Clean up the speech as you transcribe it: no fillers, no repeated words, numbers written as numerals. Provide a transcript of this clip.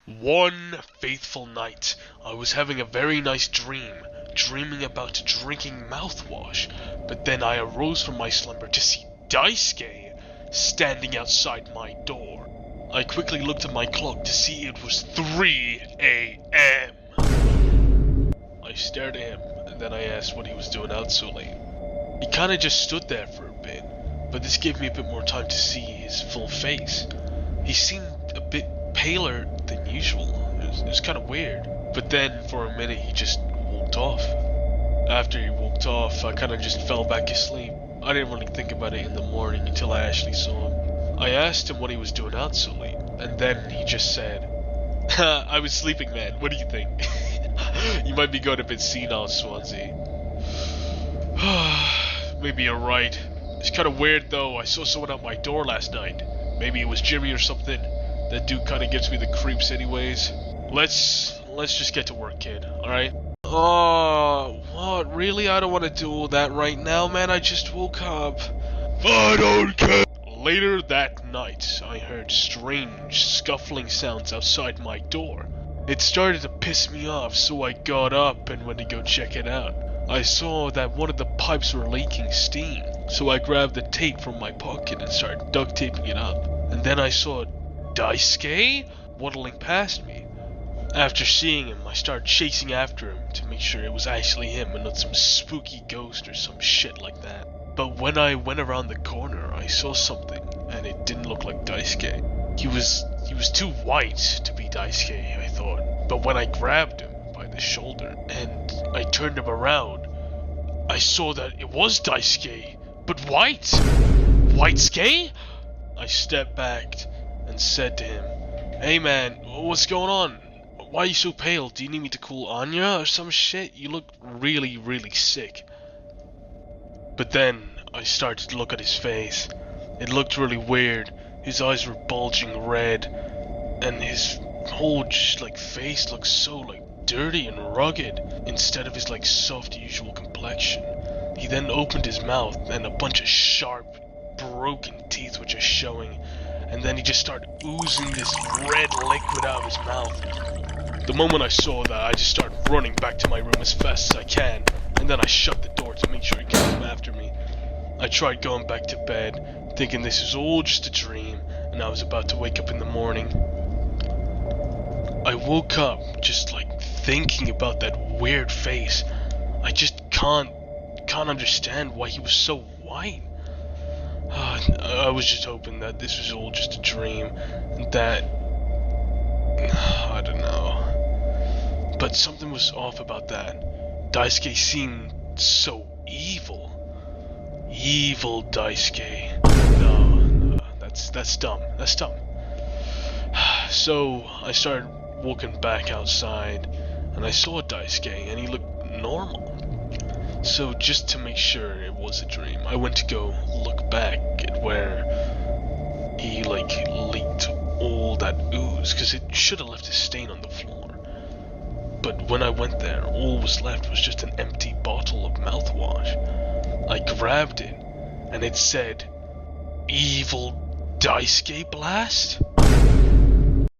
One fateful night, I was having a very nice dream, dreaming about drinking mouthwash, but then I arose from my slumber to see Daisuke standing outside my door. I quickly looked at my clock to see it was 3 a.m. I stared at him, and then I asked what he was doing out so late. He kinda just stood there for a bit, but this gave me a bit more time to see his full face. He seemed a bit paler than usual. It was kind of weird. But then, for a minute, he just walked off. After he walked off, I kind of just fell back asleep. I didn't really think about it in the morning until I actually saw him. I asked him what he was doing out so late, and then he just said, I was sleeping, man. What do you think? You might be going a bit senile, Swansea. Maybe you're right. It's kind of weird, though. I saw someone at my door last night. Maybe it was Jimmy or something. That dude kind of gives me the creeps anyways. Let's just get to work, kid, alright? Oh, what? Really? I don't want to do all that right now, man. I just woke up. I don't care. Later that night, I heard strange, scuffling sounds outside my door. It started to piss me off, so I got up and went to go check it out. I saw that one of the pipes were leaking steam, so I grabbed the tape from my pocket and started duct taping it up. And then I saw Daisuke waddling past me. After seeing him, I started chasing after him to make sure it was actually him and not some spooky ghost or some shit like that. But when I went around the corner, I saw something, and it didn't look like Daisuke. He was too white to be Daisuke, I thought. But when I grabbed him by the shoulder and I turned him around, I saw that it was Daisuke, but white. White-suke? I stepped back and said to him, "Hey man, what's going on? Why are you so pale? Do you need me to call Anya or some shit? You look really, really sick." But then I started to look at his face. It looked really weird. His eyes were bulging red, and his whole just like face looked so like dirty and rugged instead of his like soft usual complexion. He then opened his mouth and a bunch of sharp, broken teeth were just showing. And then he just started oozing this red liquid out of his mouth. The moment I saw that, I just started running back to my room as fast as I can, and then I shut the door to make sure he couldn't come after me. I tried going back to bed, thinking this was all just a dream, and I was about to wake up in the morning. I woke up just like thinking about that weird face. I just can't understand why he was so white. I was just hoping that this was all just a dream, and that, I don't know, but something was off about that. Daisuke seemed so evil. Evil Daisuke. No, that's dumb. That's dumb. So I started walking back outside, and I saw Daisuke, and he looked normal. So just to make sure it was a dream, I went to go look back at where he like leaked all that ooze, because it should have left a stain on the floor. But when I went there, all was left was just an empty bottle of mouthwash. I grabbed it, and it said, "Evil Daisuke Blast?"